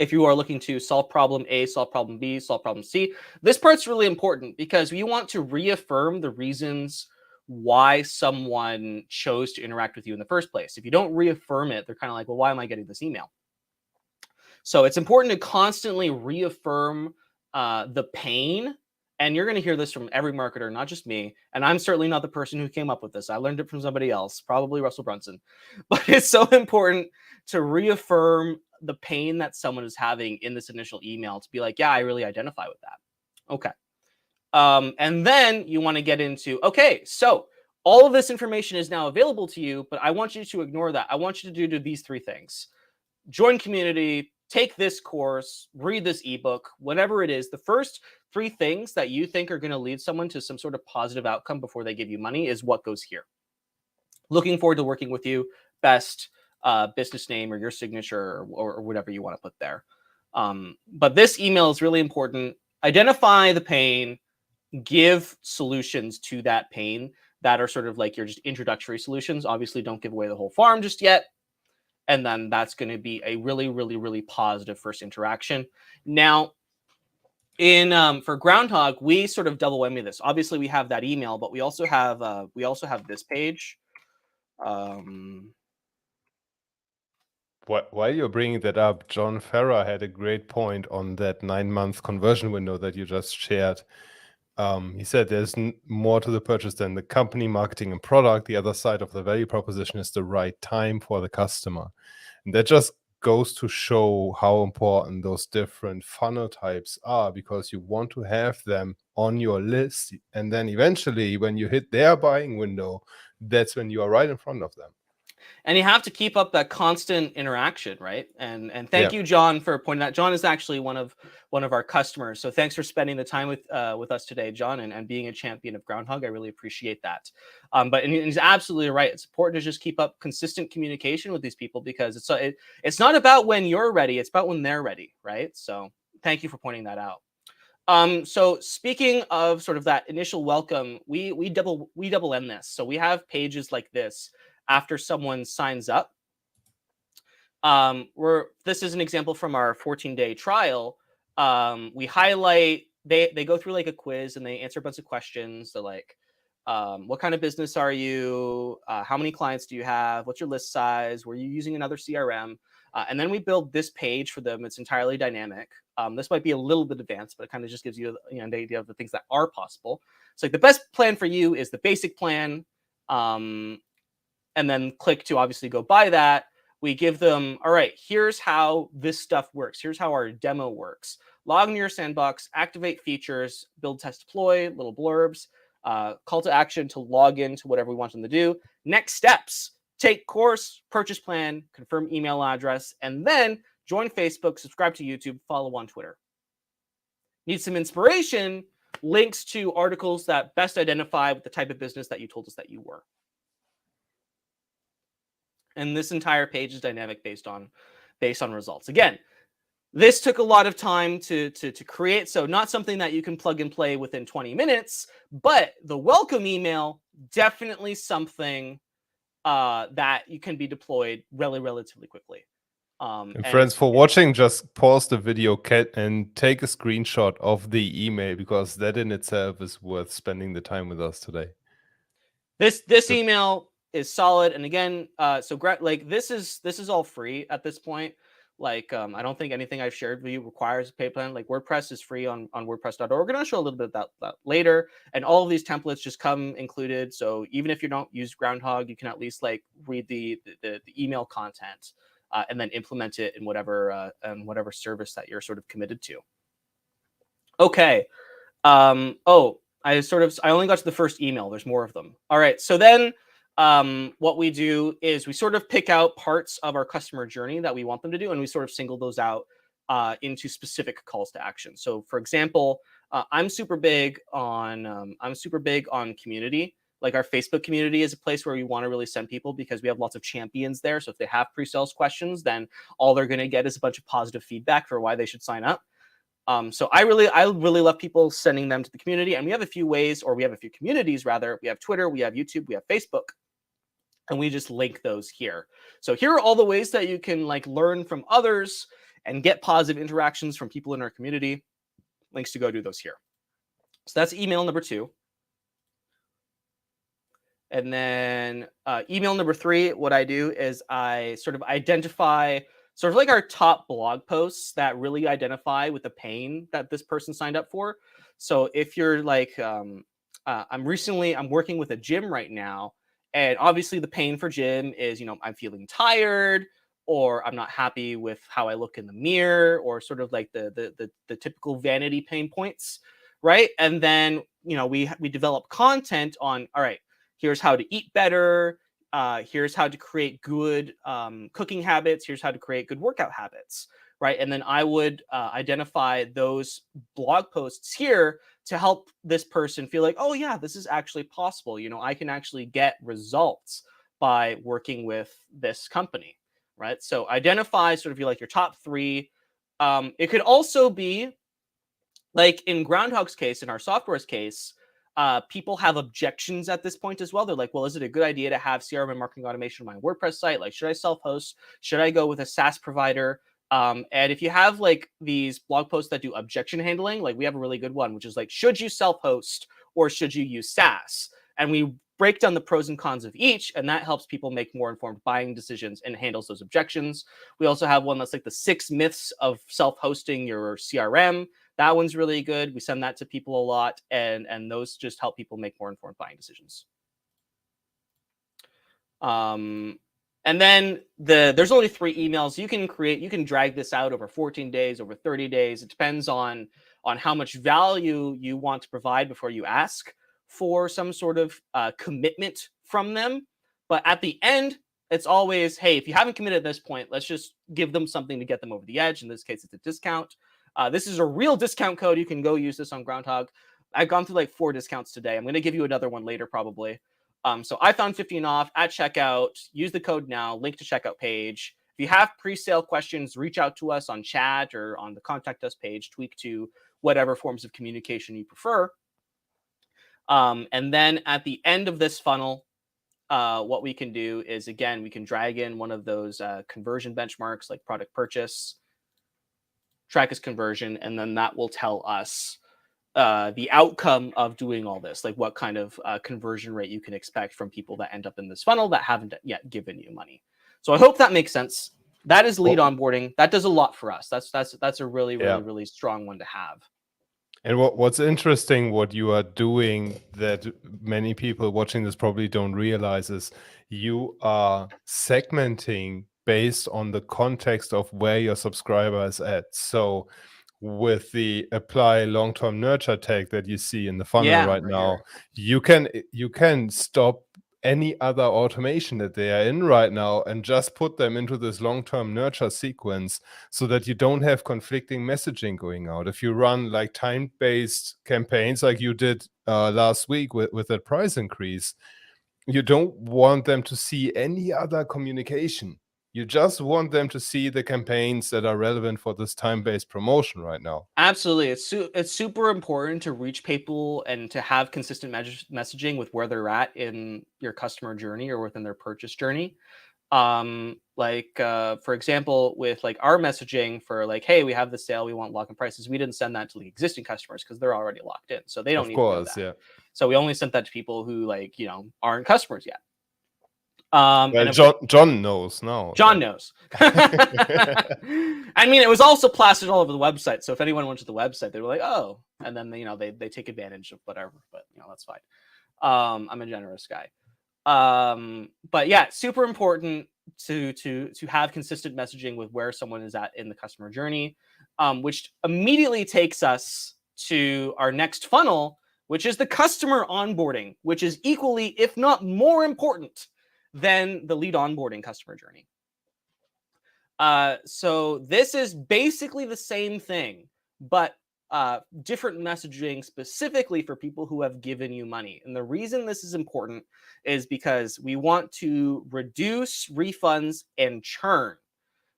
If you are looking to solve problem A, solve problem B, solve problem C, this part's really important because you want to reaffirm the reasons why someone chose to interact with you in the first place. If you don't reaffirm it, they're kind of like, well, why am I getting this email? So it's important to constantly reaffirm the pain. And you're going to hear this from every marketer, not just me. And I'm certainly not the person who came up with this. I learned it from somebody else, probably Russell Brunson. But it's so important to reaffirm the pain that someone is having in this initial email, to be like, yeah, I really identify with that. Okay. And then you want to get into, okay, so all of this information is now available to you, but I want you to ignore that. I want you to do these 3 things: join community, take this course, read this ebook, whatever it is. The first 3 things that you think are going to lead someone to some sort of positive outcome before they give you money is what goes here. Looking forward to working with you. Best business name or your signature or whatever you want to put there. But this email is really important. Identify the pain, give solutions to that pain that are sort of like your just introductory solutions. Obviously, don't give away the whole farm just yet. And then that's going to be a really, really, really positive first interaction. Now, for Groundhogg, we sort of double whammy this. Obviously, we have that email, but we also have this page. While you're bringing that up, John Ferrer had a great point on that 9-month conversion window that you just shared. He said there's more to the purchase than the company, marketing, and product. The other side of the value proposition is the right time for the customer. And that just goes to show how important those different funnel types are, because you want to have them on your list. And then eventually, when you hit their buying window, that's when you are right in front of them. And you have to keep up that constant interaction, right? And thank you, John, for pointing that. John is actually one of our customers, so thanks for spending the time with us today, John, and being a champion of Groundhogg. I really appreciate that. But he's absolutely right. It's important to just keep up consistent communication with these people, because it's not about when you're ready; it's about when they're ready, right? So thank you for pointing that out. So speaking of sort of that initial welcome, we double end this. So we have pages like this after someone signs up. This is an example from our 14-day trial. We highlight, they go through like a quiz and they answer a bunch of questions. They're like, what kind of business are you? How many clients do you have? What's your list size? Were you using another CRM? And then we build this page for them. It's entirely dynamic. This might be a little bit advanced, but it kind of just gives you, an idea of the things that are possible. So like the best plan for you is the basic plan. And then click to obviously go buy that. We give them, all right, here's how this stuff works. Here's how our demo works. Log into your sandbox, activate features, build, test, deploy, little blurbs, call to action to log into whatever we want them to do. Next steps, take course, purchase plan, confirm email address, and then join Facebook, subscribe to YouTube, follow on Twitter. Need some inspiration? Links to articles that best identify with the type of business that you told us that you were. And this entire page is dynamic based on results. Again, this took a lot of time to create, so not something that you can plug and play within 20 minutes, but the welcome email, definitely something that you can be deployed relatively quickly. And friends, for watching, just pause the video and take a screenshot of the email, because that in itself is worth spending the time with us today. This email is solid, and again, so like this is all free at this point. Like I don't think anything I've shared with you requires a pay plan. Like WordPress is free on WordPress.org, and I'll show a little bit of that later. And all of these templates just come included. So even if you don't use Groundhogg, you can at least like read the email content and then implement it in whatever service that you're sort of committed to. Okay. I only got to the first email. There's more of them. All right. So then what we do is we sort of pick out parts of our customer journey that we want them to do, and we sort of single those out into specific calls to action. So for example, I'm super big on community. Like our Facebook community is a place where we want to really send people, because we have lots of champions there. So if they have pre-sales questions, then all they're going to get is a bunch of positive feedback for why they should sign up. So I really love people sending them to the community, and we have a few ways, or we have a few communities rather. We have Twitter, we have YouTube, we have Facebook, and we just link those here. So here are all the ways that you can like learn from others and get positive interactions from people in our community. Links to go do those here. So that's email number 2. And then email number 3, what I do is I sort of identify sort of like our top blog posts that really identify with the pain that this person signed up for. So if you're like, I'm working with a gym right now, and obviously the pain for gym is, I'm feeling tired, or I'm not happy with how I look in the mirror, or sort of like the typical vanity pain points, right? And then, we develop content on, all right, here's how to eat better. Here's how to create good cooking habits. Here's how to create good workout habits, right? And then I would identify those blog posts here to help this person feel like, oh yeah, this is actually possible. I can actually get results by working with this company, right? So identify sort of your top 3. It could also be like in Groundhogg's case, in our software's case, people have objections at this point as well. They're like, well, is it a good idea to have CRM and marketing automation on my WordPress site? Like, should I self-host? Should I go with a SaaS provider? And if you have like these blog posts that do objection handling, like we have a really good one, which is like, should you self-host or should you use SaaS? And we break down the pros and cons of each, and that helps people make more informed buying decisions and handles those objections. We also have one that's like the 6 myths of self-hosting your CRM. That one's really good. We send that to people a lot, and those just help people make more informed buying decisions. And then there's only 3 emails you can create. You can drag this out over 14 days, over 30 days. It depends on how much value you want to provide before you ask for some sort of commitment from them. But at the end, it's always, hey, if you haven't committed at this point, let's just give them something to get them over the edge. In this case, it's a discount. This is a real discount code. You can go use this on Groundhogg. I've gone through like 4 discounts today. I'm going to give you another one later, probably. So I found 15 off at checkout. Use the code now. Link to checkout page. If you have pre-sale questions, reach out to us on chat or on the contact us page. Tweak to whatever forms of communication you prefer. And then at the end of this funnel, what we can do is, again, we can drag in one of those conversion benchmarks like product purchase, track as conversion, and then that will tell us the outcome of doing all this, like what kind of conversion rate you can expect from people that end up in this funnel that haven't yet given you money. So I hope that makes sense. That is lead onboarding. That does a lot for us. That's a really, really strong one to have. And what's interesting, what you are doing that many people watching this probably don't realize, is you are segmenting based on the context of where your subscriber is at. So with the apply long-term nurture tag that you see in the funnel right now, you can stop any other automation that they are in right now and just put them into this long-term nurture sequence so that you don't have conflicting messaging going out. If you run like time-based campaigns like you did last week with that price increase, you don't want them to see any other communication. You just want them to see the campaigns that are relevant for this time-based promotion right now. Absolutely. It's super important to reach people and to have consistent messaging with where they're at in your customer journey or within their purchase journey. For example, with like our messaging for like, hey, we have the sale, we want lock-in prices. We didn't send that to the existing customers because they're already locked in. So they don't need to know that. Yeah. So we only sent that to people who aren't customers yet. Well, John knows now. John knows. I mean, it was also plastered all over the website. So if anyone went to the website, they were like, oh, and then they take advantage of whatever. But that's fine. I'm a generous guy. But yeah, super important to have consistent messaging with where someone is at in the customer journey, which immediately takes us to our next funnel, which is the customer onboarding, which is equally, if not more important than the lead onboarding customer journey. So this is basically the same thing, but different messaging specifically for people who have given you money. And the reason this is important is because we want to reduce refunds and churn,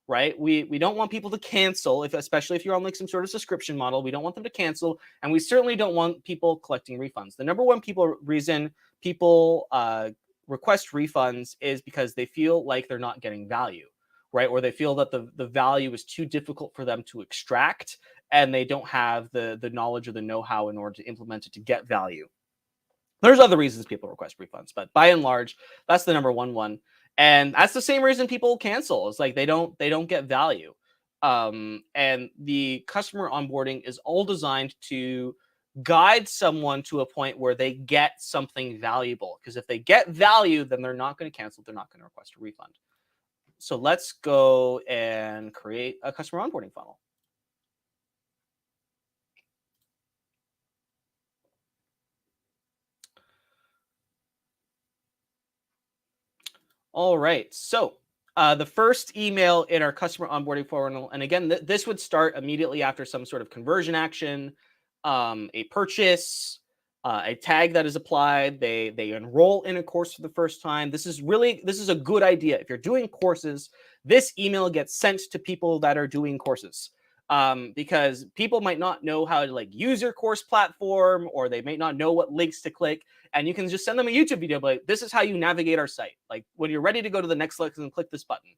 right? We don't want people to cancel, especially if you're on like some sort of subscription model. We don't want them to cancel, and we certainly don't want people collecting refunds. The number one reason people request refunds is because they feel like they're not getting value, right? Or they feel that the value is too difficult for them to extract, and they don't have the knowledge or the know-how in order to implement it to get value. There's other reasons people request refunds, but by and large, that's the number one. And that's the same reason people cancel. It's like they don't get value. And the customer onboarding is all designed to guide someone to a point where they get something valuable. Because if they get value, then they're not going to cancel. They're not going to request a refund. So let's go and create a customer onboarding funnel. All right. So the first email in our customer onboarding funnel, and again, this would start immediately after some sort of conversion action, a purchase, a tag that is applied. They enroll in a course for the first time. This is a good idea. If you're doing courses, this email gets sent to people that are doing courses, because people might not know how to use your course platform, or they may not know what links to click. And you can just send them a YouTube video, like, this is how you navigate our site. Like, when you're ready to go to the next lesson, click this button.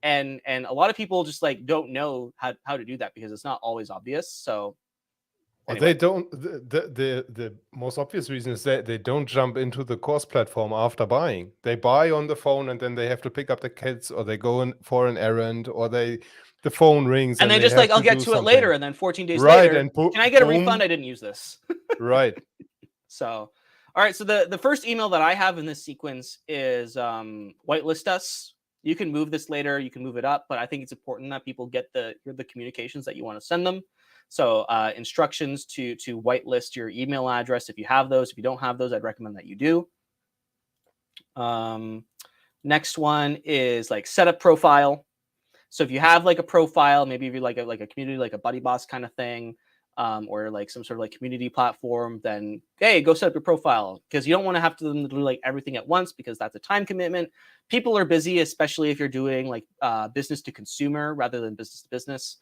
And a lot of people just don't know how to do that because it's not always obvious. So anyway. They don't. The most obvious reason is that they don't jump into the course platform after buying. They buy on the phone, and then they have to pick up the kids, or they go in for an errond, or the phone rings, and they just I'll get to it later, and then 14 days right, later, and can I get a refund? I didn't use this. Right. So, all right. So the first email that I have in this sequence is whitelist us. You can move this later. You can move it up, but I think it's important that people get the communications that you want to send them. So instructions to whitelist your email address if you have those. If you don't have those, I'd recommend that you do. Next one is like set up profile. So if you have like a profile, maybe if you're like a community, like a buddy boss kind of thing, or like some sort of like community platform, then hey, go set up your profile, because you don't want to have to do like everything at once, because that's a time commitment. People are busy, especially if you're doing like business to consumer rather than business to business.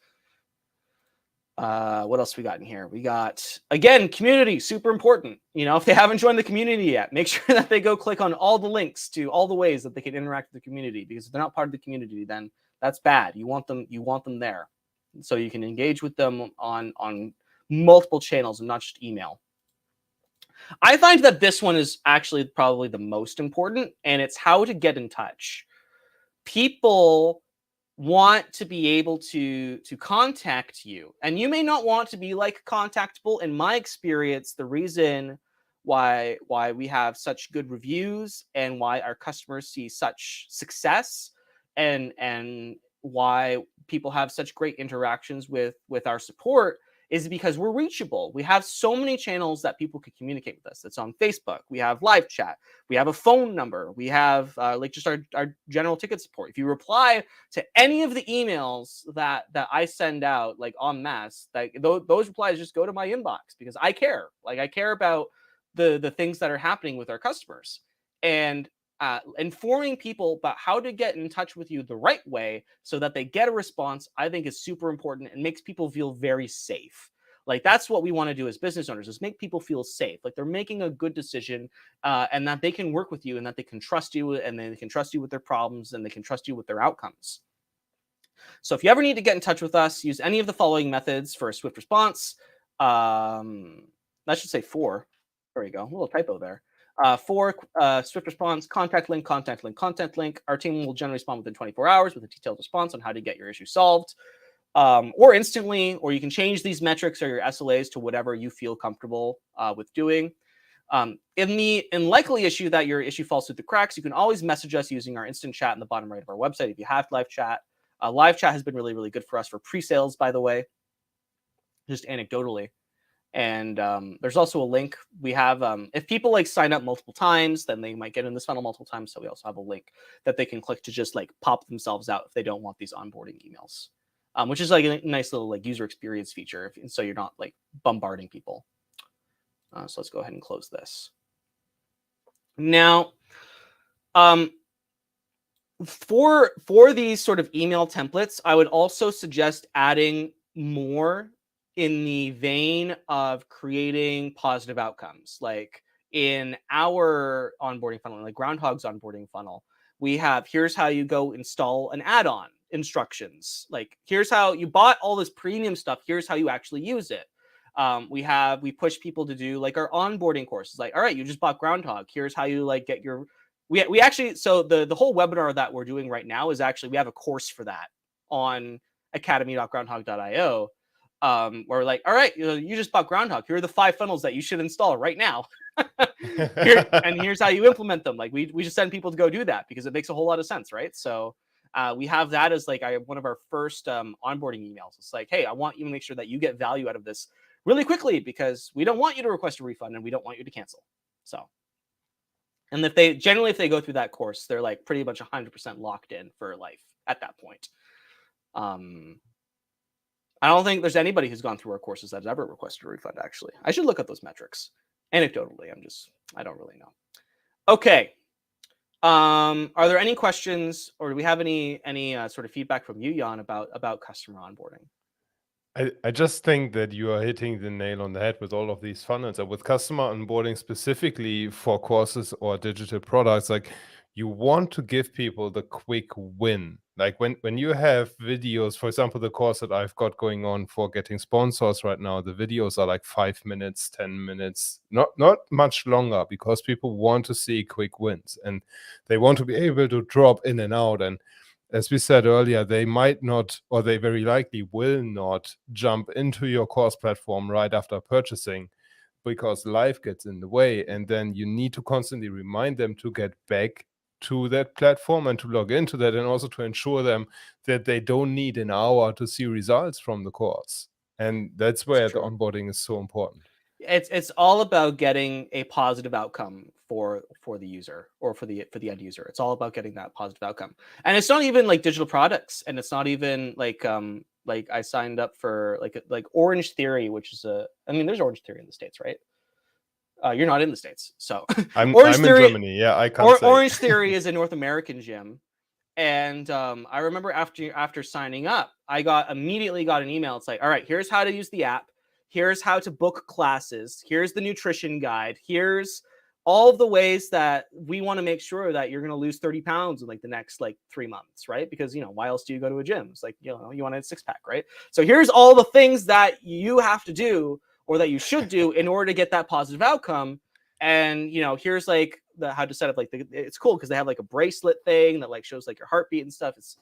What else we got in here? We got, again, community, super important. If they haven't joined the community yet, make sure that they go click on all the links to all the ways that they can interact with the community, because if they're not part of the community, then that's bad. You want them there, so you can engage with them on multiple channels and not just email. I find that this one is actually probably the most important, and it's how to get in touch. People want to be able to contact you, and you may not want to be like contactable. In my experience, the reason why we have such good reviews and why our customers see such success, and why people have such great interactions with our support, is because we're reachable. We have so many channels that people can communicate with us. It's on Facebook. We have live chat. We have a phone number. We have like just our general ticket support. If you reply to any of the emails that I send out, like en masse, like those replies just go to my inbox, because I care. Like, I care about the things that are happening with our customers, and informing people about how to get in touch with you the right way so that they get a response, I think is super important and makes people feel very safe. Like, that's what we want to do as business owners, is make people feel safe, like they're making a good decision, and that they can work with you, and that they can trust you, and they can trust you with their problems, and they can trust you with their outcomes. So if you ever need to get in touch with us, use any of the following methods for a swift response. I should say 4. There you go. A little typo there. 4, swift response, contact link, contact link, contact link. Our team will generally respond within 24 hours with a detailed response on how to get your issue solved, or instantly, or you can change these metrics or your SLAs to whatever you feel comfortable with doing. In the unlikely issue that your issue falls through the cracks, you can always message us using our instant chat in the bottom right of our website if you have live chat. Live chat has been really, really good for us for pre-sales, by the way, just anecdotally. And there's also a link we have. If people like sign up multiple times, then they might get in this funnel multiple times. So we also have a link that they can click to just like pop themselves out if they don't want these onboarding emails, which is like a nice little like user experience feature. So you're not like bombarding people. So let's go ahead and close this. Now, for these sort of email templates, I would also suggest adding more in the vein of creating positive outcomes. Like in our onboarding funnel, like Groundhogg's onboarding funnel, we have, here's how you go install an add-on instructions. Like, here's how you bought all this premium stuff. Here's how you actually use it. We push people to do like our onboarding courses. Like, all right, you just bought Groundhogg. Here's how you like get your, we actually, so the whole webinar that we're doing right now is actually, we have a course for that on academy.groundhogg.io. We're like, all right, you just bought Groundhogg. Here are the 5 funnels that you should install right now. And here's how you implement them. Like, we just send people to go do that because it makes a whole lot of sense, right? So we have that as like one of our first onboarding emails. It's like, hey, I want you to make sure that you get value out of this really quickly, because we don't want you to request a refund and we don't want you to cancel. So, and if they go through that course, they're like pretty much 100% locked in for life at that point. I don't think there's anybody who's gone through our courses that's ever requested a refund, actually. I should look at those metrics. Anecdotally, I don't really know. Okay. Are there any questions, or do we have any sort of feedback from you, Jan, about customer onboarding? I just think that you are hitting the nail on the head with all of these funnels, and with customer onboarding specifically for courses or digital products. Like, you want to give people the quick win. Like when you have videos, for example, the course that I've got going on for getting sponsors right now, the videos are like 5 minutes, 10 minutes, not much longer, because people want to see quick wins and they want to be able to drop in and out. And as we said earlier, they might not, or they very likely will not, jump into your course platform right after purchasing, because life gets in the way. And then you need to constantly remind them to get back to that platform and to log into that, and also to ensure them that they don't need an hour to see results from the course. And that's where the onboarding is so important. It's all about getting a positive outcome for the user or for the end user. It's all about getting that positive outcome. And it's not even like digital products, and it's not even like I signed up for like Orange Theory, which is there's Orange Theory in the States, right? You're not in the States, so I'm Orange in Theory, Germany. Yeah, I can't say. Orange Theory is a North American gym. And I remember after signing up, I immediately got an email. It's like, all right, here's how to use the app. Here's how to book classes. Here's the nutrition guide. Here's all of the ways that we want to make sure that you're going to lose 30 pounds in like the next 3 months, right? Because, why else do you go to a gym? It's like, you want a 6-pack, right? So here's all the things that you have to do or that you should do in order to get that positive outcome. And, here's how to set up it's cool because they have like a bracelet thing that shows your heartbeat and stuff. It's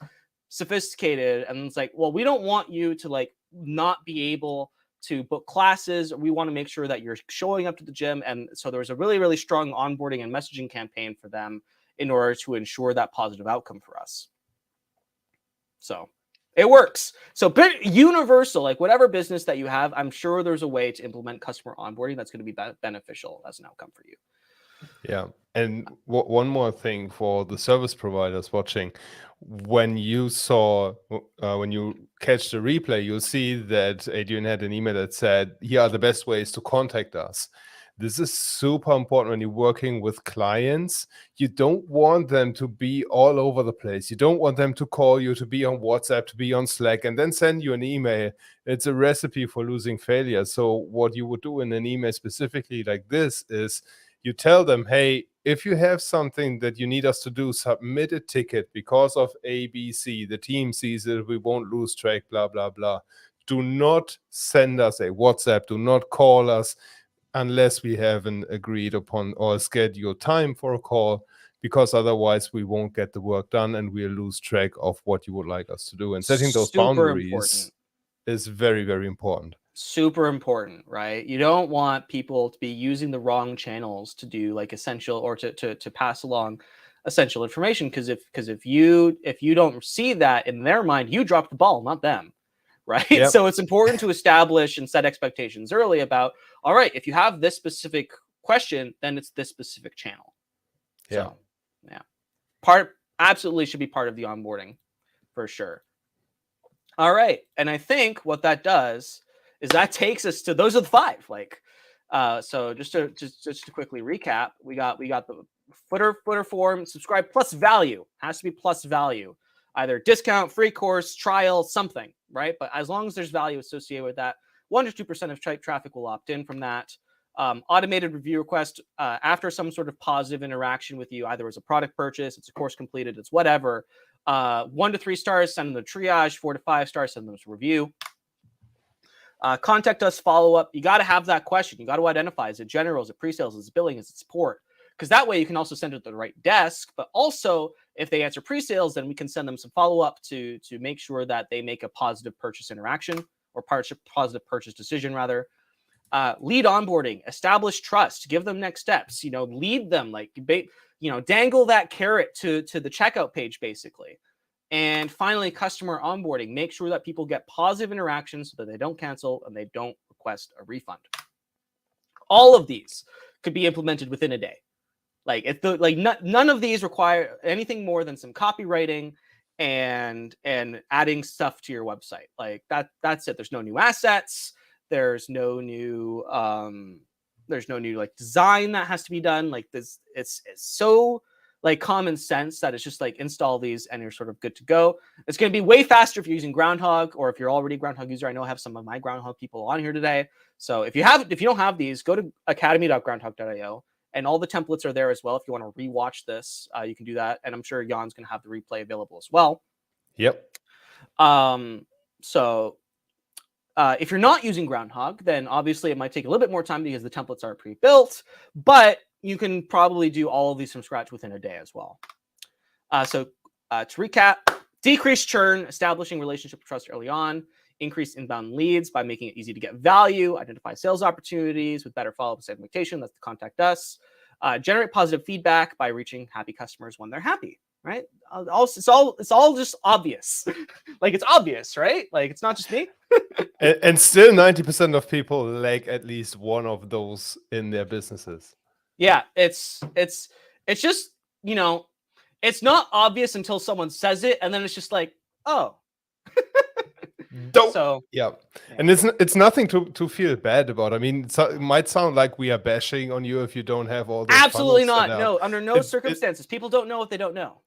sophisticated. And it's like, well, we don't want you to not be able to book classes. We want to make sure that you're showing up to the gym. And so there was a really, really strong onboarding and messaging campaign for them in order to ensure that positive outcome for us. So it works. So universal, whatever business that you have, I'm sure there's a way to implement customer onboarding that's going to be beneficial as an outcome for you. Yeah. And one more thing for the service providers watching, when you catch the replay, you'll see that Adrian had an email that said, here are the best ways to contact us. This is super important when you're working with clients. You don't want them to be all over the place. You don't want them to call you, to be on WhatsApp, to be on Slack, and then send you an email. It's a recipe for losing failure. So what you would do in an email specifically like this is you tell them, hey, if you have something that you need us to do, submit a ticket because of ABC. The team sees it, we won't lose track, blah, blah, blah. Do not send us a WhatsApp. Do not call us unless we haven't agreed upon or scheduled time for a call, because otherwise we won't get the work done and we'll lose track of what you would like us to do. And setting those boundaries is very, very important. Super important, right? You don't want people to be using the wrong channels to do essential or to pass along essential information, because if you don't see that in their mind, you dropped the ball, not them, right? Yep. So it's important to establish and set expectations early about, all right, if you have this specific question, then it's this specific channel. Yeah. So, yeah, absolutely should be part of the onboarding for sure. All right, and I think what that does is that takes us to, those are the 5. So just to quickly recap, we got the footer form, subscribe plus value, has to be plus value, either discount, free course, trial, something, right? But as long as there's value associated with that, 1 to 2% of traffic will opt in from that. Automated review request after some sort of positive interaction with you, either as a product purchase, it's a course completed, it's whatever. 1 to 3 stars, send them the triage. 4 to 5 stars, send them to review. Contact us, follow up. You got to have that question. You got to identify, is it general, is it pre-sales, is it billing, is it support? Because that way you can also send it to the right desk. But also, if they answer pre-sales, then we can send them some follow-up to make sure that they make a positive purchase interaction or positive purchase decision, rather. Lead onboarding, establish trust, give them next steps, lead them, dangle that carrot to the checkout page, basically. And finally, customer onboarding, make sure that people get positive interactions so that they don't cancel and they don't request a refund. All of these could be implemented within a day. None of these require anything more than some copywriting and adding stuff to your website. That's it. There's no new assets. There's no new design that has to be done. It's so common sense that it's just install these and you're sort of good to go. It's going to be way faster if you're using Groundhogg, or if you're already a Groundhogg user. I know I have some of my Groundhogg people on here today. So if you don't have these, go to academy.groundhogg.io, and all the templates are there as well. If you want to rewatch this, you can do that. And I'm sure Jan's going to have the replay available as well. Yep. So if you're not using Groundhogg, then obviously it might take a little bit more time because the templates are pre-built, but you can probably do all of these from scratch within a day as well. So to recap, decrease churn, establishing relationship trust early on, increase inbound leads by making it easy to get value, identify sales opportunities with better follow-up and segmentation. That's to contact us. Generate positive feedback by reaching happy customers when they're happy, right? It's all just obvious. It's obvious, right? It's not just me. and still 90% of people lack at least one of those in their businesses. Yeah, it's just, you know, it's not obvious until someone says it, and then it's just like, oh. Dope. So Yeah, and it's nothing to feel bad about. I mean, it might sound like we are bashing on you if you don't have all those absolutely funnels set not. up. No, under no It circumstances. People don't know what they don't know.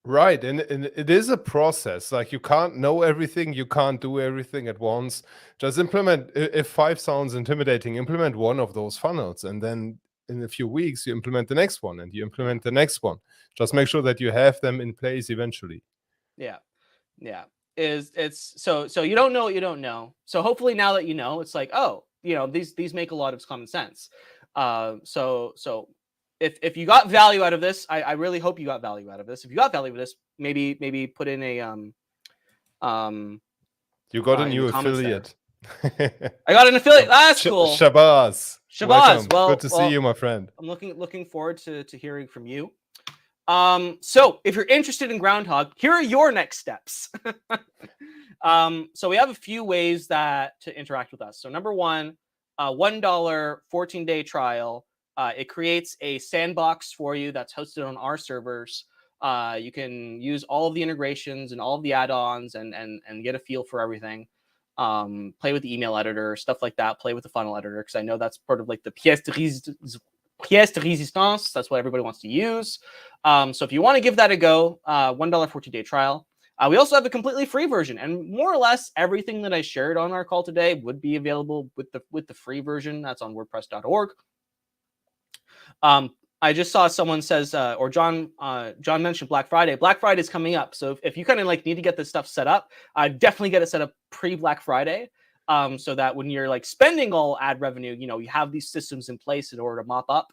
right, and it is a process. Like you can't know everything, you can't do everything at once. Just implement. If 5 sounds intimidating, implement one of those funnels, and then in a few weeks you implement the next one, and you implement the next one. Just make sure that you have them in place eventually. Yeah. Yeah. It's so you don't know what you don't know. So hopefully now that you know, it's like, oh, you know, these make a lot of common sense. So if you got value out of this, I really hope you got value out of this. If you got value out of this, maybe put in a You got a in the new comments there. affiliate. I got an affiliate. That's cool. Shabazz. Shabazz. Welcome. Well, good to see you, my friend. I'm looking forward to hearing from you. So if you're interested in Groundhogg, here are your next steps. So we have a few ways to interact with us. So number one, $1 14-day trial. It creates a sandbox for you that's hosted on our servers. You can use all of the integrations and all of the add-ons and get a feel for everything. Play with the email editor, stuff like that. Play with the funnel editor, because I know that's part of like the pièce de résistance. That's what everybody wants to use. So if you want to give that a go, $1 14-day trial. We also have a completely free version, and more or less everything that I shared on our call today would be available with the free version. That's on WordPress.org. I just saw someone says, or John mentioned Black Friday. Black Friday is coming up, so if you kind of like need to get this stuff set up, definitely get it set up pre-Black Friday, so that when you're like spending all ad revenue, you know, you have these systems in place in order to mop up.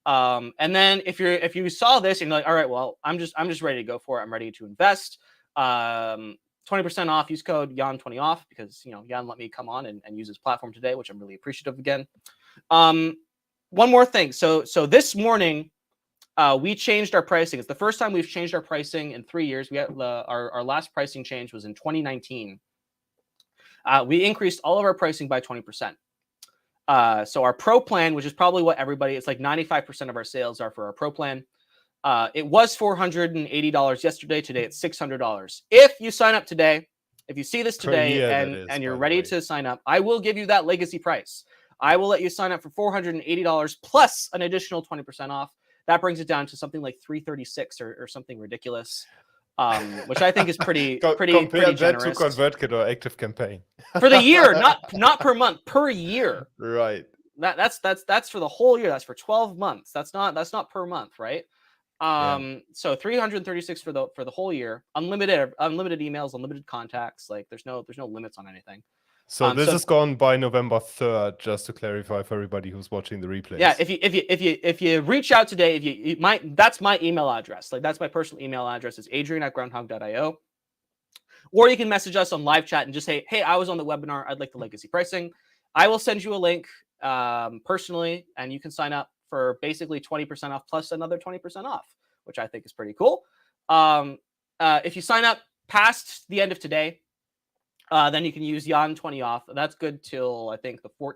And then if you saw this and you're like, all right, well, I'm just ready to go for it. I'm ready to invest. 20% off. Use code Jan20off, because you know Jan let me come on and use his platform today, which I'm really appreciative again. One more thing. So this morning, we changed our pricing. It's the first time we've changed our pricing in 3 years. We had our last pricing change was in 2019. We increased all of our pricing by 20%. So our pro plan, which is probably what everybody, it's like 95% of our sales are for our pro plan. It was $480 yesterday. Today it's $600. If you sign up today, if you see this today and you're ready to sign up, I will give you that legacy price. I will let you sign up for $480 plus an additional 20% off. That brings it down to something like $336 or something ridiculous, which I think is pretty Compare generous. that to ConvertKit or Active Campaign for the year, not per month, per year. Right. That's for the whole year. That's for 12 months. That's not per month, right? So 336 for the whole year. Unlimited emails, unlimited contacts. Like there's no limits on anything. So this is gone by November 3rd, just to clarify for everybody who's watching the replays. Yeah, if you reach out today, that's my email address. Like that's my personal email address. It's Adrian@groundhogg.io. Or you can message us on live chat and just say, hey, I was on the webinar. I'd like the legacy pricing. I will send you a link personally, and you can sign up for basically 20% off plus another 20% off, which I think is pretty cool. If you sign up past the end of today, then you can use Jan20 off. That's good till I think the 4th.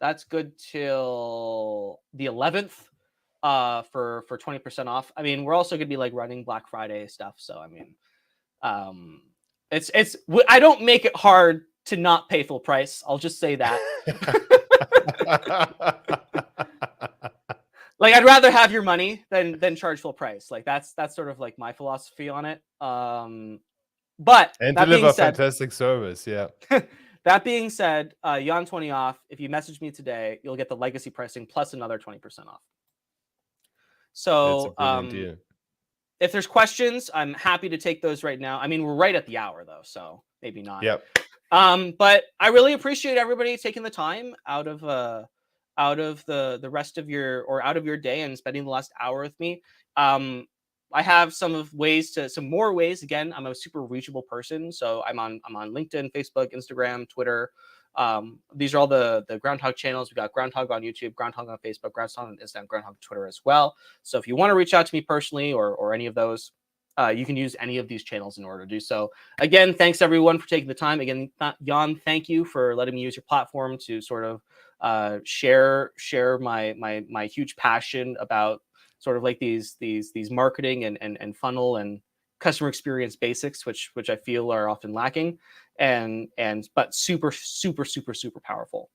That's good till the 11th for 20% off. I mean, we're also going to be like running Black Friday stuff. So, I mean, I don't make it hard to not pay full price. I'll just say that. Like, I'd rather have your money than charge full price. Like that's sort of like my philosophy on it. But and deliver fantastic service. Yeah. That being said, Jan20 off. If you message me today, you'll get the legacy pricing plus another 20% off. So, if there's questions, I'm happy to take those right now. I mean, we're right at the hour though, so maybe not. Yep. But I really appreciate everybody taking the time out of the rest of your day and spending the last hour with me. I have some more ways. Again, I'm a super reachable person, so I'm on LinkedIn, Facebook, Instagram, Twitter. These are all the Groundhogg channels. We got Groundhogg on YouTube, Groundhogg on Facebook, Groundhogg on Instagram, Groundhogg on Twitter as well. So if you want to reach out to me personally or any of those, you can use any of these channels in order to do so. Again, thanks everyone for taking the time. Again, Jan, thank you for letting me use your platform to sort of share my huge passion about sort of like these marketing and funnel and customer experience basics, which I feel are often lacking, but super powerful.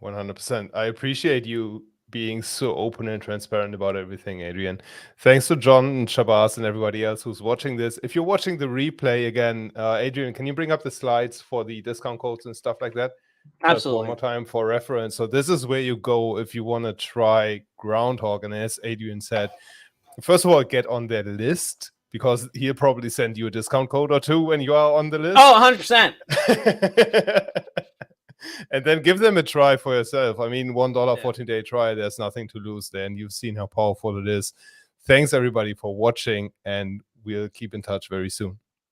100%. I appreciate you being so open and transparent about everything, Adrian. Thanks to John and Shabazz and everybody else who's watching this. If you're watching the replay again, Adrian, can you bring up the slides for the discount codes and stuff like that? Absolutely. Just one more time for reference. So this is where you go if you want to try Groundhogg. And as Adrian said, first of all, get on their list, because he'll probably send you a discount code or two when you are on the list. Oh, 100%. And then give them a try for yourself. I mean, $1 14-day trial, there's nothing to lose there. And you've seen how powerful it is. Thanks, everybody, for watching. And we'll keep in touch very soon.